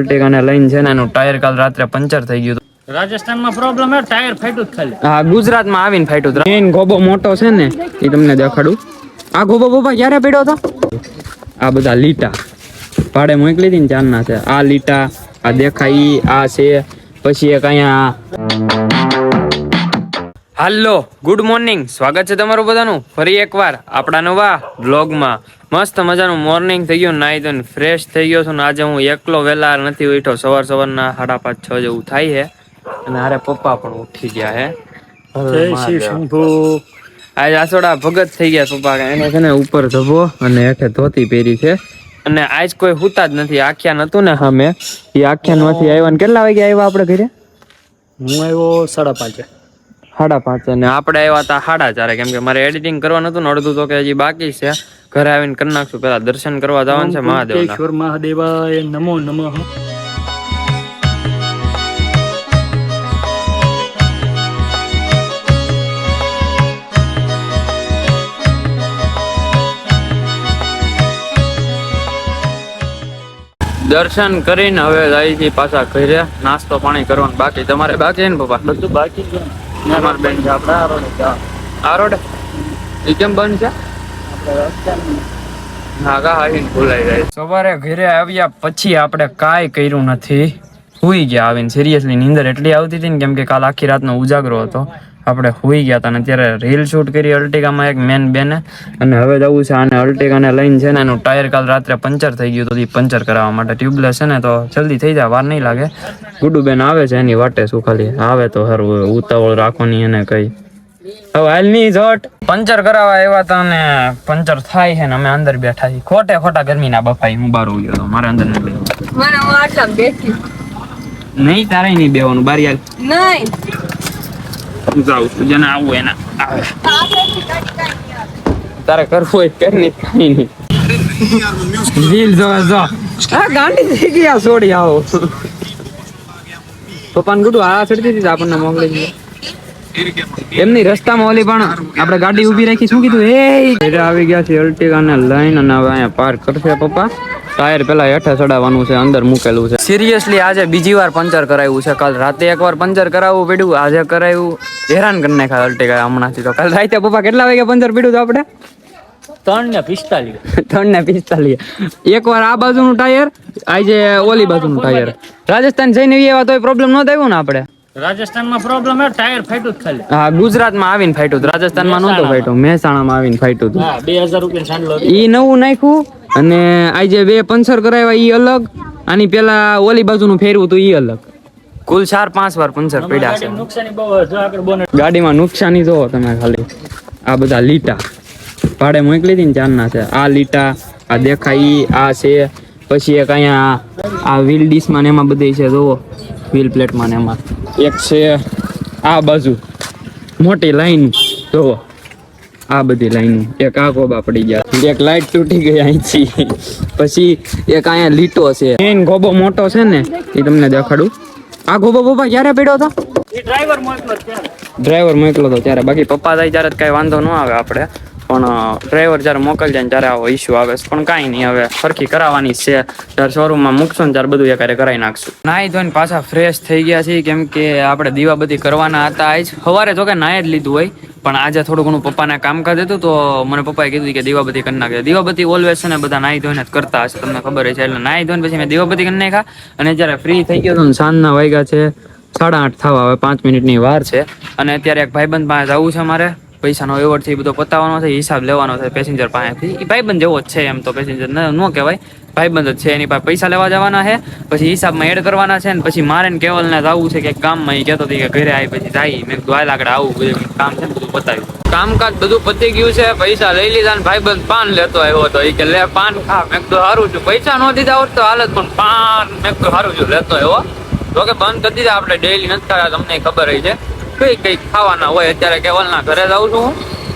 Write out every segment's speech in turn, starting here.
અલ્ટિગાને લઈને છે ને એનું ટાયર કાલ રાત્રે પંચર થઈ ગયું હતું. રાજસ્થાનમાં પ્રોબ્લેમ હે ટાયર ફાટ્યું જ ખાલી. હા, ગુજરાતમાં આવીને ફાટ્યું. મેન ગોબો મોટો છે ને એ તમને દેખાડું. આ ગોબો બોબા ક્યારે પડ્યો હતો? આ બધા લીટા ભાડે મોકલી હતી ને ચાંદના છે. આ લીટા આ દેખાય આ છે. પછી એક અહીંયા હાલો ગુડ મોર્નિંગ, સ્વાગત છે તમારું બધાનું ફરી એકવાર આપણા નવા બ્લોગમાં. મસ્ત મજાનું મોર્નિંગ થઈ ગયું, નાહી ધોઈને ફ્રેશ થઈ ગયો છું ને આજે હું એકલો વહેલા નથી ઉઠ્યો. સવારના 5:30-6 જેવું થાય છે અને હારે પપ્પા પણ ઉઠી ગયા હે. આજે આસોડા ભગત થઈ ગયા પપ્પા. એને છે ને ઉપર ધબો અને હેઠે ધોતી પહેરી છે અને આજ કોઈ હુતા જ નથી. આખ્યાન હતું ને સામે એ આખ્યાન માંથી આવ્યા. કેટલા વાગે આવ્યા આપણે ઘરે? હું આવ્યો 5:30. 5:30 અને આપણે આવ્યા હતા 4:30, કેમ કે મારે એડિટિંગ કરવાનું હતું ને અડધું તો કે હજી બાકી છે. ઘરે આવીને કરી નાખશું. પેલા દર્શન કરવા જવાનું છે મહાદેવના. મહાદેવાય નમો નમઃ. દર્શન કરીને હવે જાય છે પાછા ઘરે. નાસ્તો પાણી કરવાનું બાકી. તમારે બાકી છે ને પપ્પા? બધું બાકી છે. અમાર બેન છે આપડા આ રોડ એ કેમ બંધ છે? ભૂલાઈ જાય. સવારે ઘરે આવ્યા પછી આપણે કાંઈ કર્યું નથી, સુઈ ગયા આવીને. સિરિયસલી નીંદર એટલી આવતી હતી ને, કેમ કે કાલ આખી રાતનો ઉજાગરો હતો. આપણે સુઈ ગયા હતા ને અત્યારે રીલ શૂટ કરી અલ્ટિગામાં એક મેન બેને. અને હવે જવું છે આને અલ્ટિગાને લઈને છે ને એનું ટાયર કાલ રાત્રે પંચર થઈ ગયું હતું. એ પંચર કરાવવા માટે ટ્યુબલેસ છે ને તો જલ્દી થઈ જાય, વાર નહીં લાગે. ગુડુ બેન આવે છે એની વાટે શું, ખાલી આવે તો સારું. ઉતાવળ રાખવાની એને કઈ. હવે હાલની ઝટ પંચર કરાવવા આવ્યા હતા ને પંચર થાય છે ને અમે અંદર બેઠા છીએ. ખોટા ગરમીના બફાઈ. હું બહાર ઉગ્યો હતો, મારે અંદર નથી નહીં. તારે નહીં બેવાનું બારી હાલ નહીં. જાઉં છું, જેને આવું એના આવે. તારે કરવું હોય કર નહીં, કઈ નહીં. રીલ જો ગાંડી થઈ ગયા છોડી આવો. પપ્પાને ગુડું આ ચડતી હતી આપણને મોકલી દીધી. એમની રસ્તામાં ઓલી પણ આપણે ગાડી ઉભી રાખી. શું કીધું? એ આવી ગયા છે અલ્ટિગાને લઈને અને હવે અહીંયા પાર્ક કરશે પપ્પા. ટાયર પેલા હેઠે ચડાવવાનું છે, અંદર મૂકેલું છે. સિરિયસલી આજે બીજી વાર પંચર કરાવ્યું છે. કાલ રાતે એકવાર પંચર કરાવવું પડ્યું, આજે કરાવ્યું. હેરાન કરી નાખ્યા અલ્ટિગા હમણાંથી. તો કાલ રાતે પપ્પા કેટલા વાગે પંચર પડ્યું હતું આપણે? 3:45. એકવાર આ બાજુનું ટાયર, આજે ઓલી બાજુનું ટાયર. રાજસ્થાન જઈને એવા તો પ્રોબ્લેમ ન થયો ને આપણે? રાજસ્થાનમાં પ્રોબ્લેમ હે ટાયર ફાટ્યું જ ખાલી. હા, ગુજરાતમાં આવીને ફાટ્યું. રાજસ્થાનમાં નહોતું ફાટ્યું, મહેસાણામાં આવીને ફાટ્યું હતું. 2000 રૂપિયા સાંડલો ઈ નવું નાખ્યું. અને આજે 2 પંચર કરાવ્યા ઈ અલગ. આની પેલા ઓલી બાજુનું ફેરવું હતું ઈ અલગ. કુલ 4-5 વાર પંચર પડ્યા છે. નુકસાની બહુ જો આગળ બોનટ. ગાડીમાં નુકસાની જોવો તમે ખાલી. આ બધા લીટા ભાડે મોકલી હતી ને ચાંદના છે. આ લીટા આ દેખાય આ છે. પછી એક અહીંયા આ વ્હીલ ડીશમાં ને એમાં બધી છે જોવો, વ્હીલ પ્લેટમાં ને એમાં એક છે. આ બાજુ મોટી લાઈન જોવો, આ બધી લાઈન. એક આ ગોબા પડી ગયા, એક લાઈટ તૂટી ગઈ અહીંથી. પછી એક અહીંયા લીટો છે. મેન ગોબો મોટો છે ને એ તમને દેખાડું. આ ગોબો બોબા ક્યારે પડ્યો હતો? ડ્રાઈવર મોકલો હતો ત્યારે. બાકી પપ્પા જાય ત્યારે કઈ વાંધો ન આવે આપણે, પણ ડ્રાઈવર જયારે મોકલી જાય ને ત્યારે આવો ઇસ્યુ આવે. પણ કાંઈ નહીં, હવે સરખી કરાવવાની છે. જ્યારે શોરૂમમાં મૂકશો ને ત્યારે બધું એકારે કરાવી નાખશું. નાહી ધોઈને પાછા ફ્રેશ થઈ ગયા છીએ, કેમ કે આપણે દીવાબત્તી કરવાના હતા. આજ સવારે જો કે નાહી જ લીધું હોય, પણ આજે થોડું ઘણું પપ્પાને કામકાજ હતું તો મને પપ્પાએ કીધું કે દીવાબત્તી કરી નાખે. દીવાબત્તી ઓલવેઝ છે ને બધા નાહી ધોઈને જ કરતા હશે, તમને ખબર છે. એટલે નાહી ધોઈને પછી મેં દીવાબત્તી કરી નાખ્યા. અને જ્યારે ફ્રી થઈ ગયો હતો ને સાંજના વાગ્યા છે 8:30 થવા, હવે 5 મિનિટની વાર છે. અને અત્યારે એક ભાઈબંધ પાસે જવું છે મારે. પૈસાનો વ્યવહાર છે એ બધો પતાવવાનો છે, હિસાબ લેવાનો છે પેસેન્જર પાસેથી. એ ભાઈબંધ જેવો જ છે, એમ તો પેસેન્જર ન કહેવાય, ભાઈબંધ જ છે. એની પાસે પૈસા લેવા જવાના છે, પછી હિસાબમાં એડ કરવાના છે. ને પછી મારે ને કેવલને જવું છે કે કામમાં. એ કહેતો હતી કે ઘરે આવી પછી જાય. મેં કીધું હાલ આગળ આવું, બધું કામ છે બધું પતાવ્યું. કામકાજ બધું પતી ગયું છે. પૈસા લઈ લીધા ને ભાઈબંધ પાન લેતો આવ્યો હતો. એ કે લે પાન ખા. મેં કીધું સારું છું. પૈસા ન દીધા હોત તો હાલત, પણ પાન મેં કીધું સારું છું લેતો આવ્યો. તો કે બંધ કરી દીધા, આપણે ડેઈલી નથી ખાતા, તમને ખબર છે. કઈ ખાવાના હોય. અત્યારે કેવલના ઘરે જાઉં છું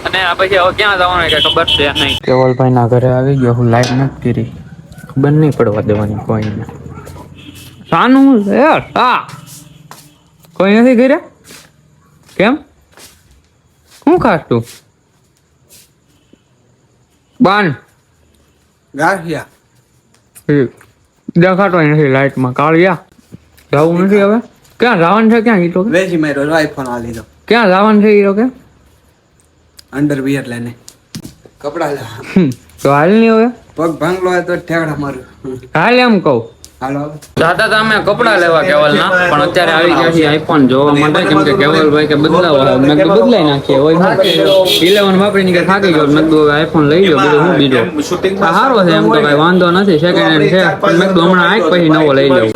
અને પછી હવે ક્યાં જવાનું કઈ ખબર છે નહીં. કેવલભાઈ ના ઘરે આવી ગયો. હું લાઈટ નથી કરી, ખબર નહીં પડવા દેવાની કોઈને. શાનું હા કોઈ નથી ઘરે? કેમ શું ખાસ તું? બાન ગાંઠિયા દેખાતો નથી લાઈટમાં કાળિયા જવું નથી હવે ક્યાં જવાનું છે ક્યાં ઈ તો કે? વેચી માર્યો આઈફોન આ લીધો ક્યાં જવાનું છે ઈ તો કે અંડરવિયર લઈને કપડા લેવા તો હાલ નહીં હવે પગ ભાંગલો હોય તો ઠેકડા મારું હાલ એમ કહું હાલો જાતા હતા અમે કપડા લેવા કેવલના પણ અત્યારે આવી ગયા છે આઈફોન જોવા માટે કેમ કે કેવલભાઈ કે બદલાવો મેં કીધું બદલાઈ નાખીએ હોય 11 વાપરીને કે થાકી ગયો મેં કીધું હવે આઈફોન લઈ લો બીજું હું બીજો આ સારો છે એમ તો કઈ વાંધો નથી સેકન્ડ હેન્ડ છે પણ મેં કીધું હમણાં આઈક પછી નવો લઈ લઉં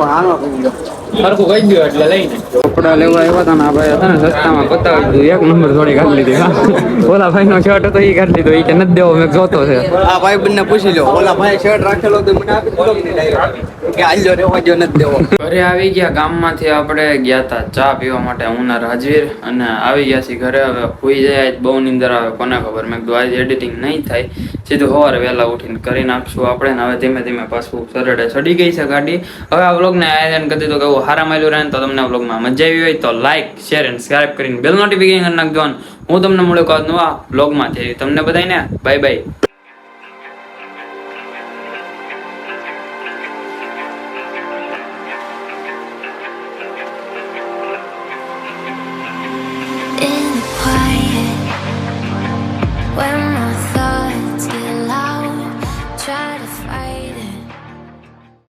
સરખું કહી ગયો એટલે લઈને કપડા લેવા આવ્યા હતા ને આ ભાઈ હતા ને સસ્તામાં પતાવી દીધું એક નંબર થોડી કાઢી લીધી ઓલા ભાઈ નો શર્ટ હતો એ કાઢી લીધો એ કે નથી દેવો મેં જોતો છે આ ભાઈ બંને પૂછી લો ઓલા ભાઈ શર્ટ રાખેલો તો મને આપી દીધો કે ડાયરેક્ટ કે આલ્યો રેવા જો નથી દેવો ઘરે આવી ગયા ગામમાંથી આપણે ગયા હતા ચા પીવા માટે હું ને રાજવીર અને આવી ગયા છીએ ઘરે હવે સુઈ જાય આજ બહુ નીંદર આવે કોને ખબર મેં કીધું આજે એડિટિંગ નહીં થાય સીધું સવારે વહેલા ઉઠીને કરી નાખશું આપણે ને હવે ધીમે ધીમે પાછું સરડે ચડી ગઈ છે ગાડી હવે આ વ્લોગને આયોજન કરી દીધું કે એવું હારા માયલું રહે ને તો તમને વ્લોગમાં મજા આવી હોય તો લાઈક શેર અને સબસ્ક્રાઇબ કરીને બેલ નોટિફિકેશન કરી નાખજો હું તમને મળ્યો નવા વ્લોગમાંથી તમને બધાને બાય બાય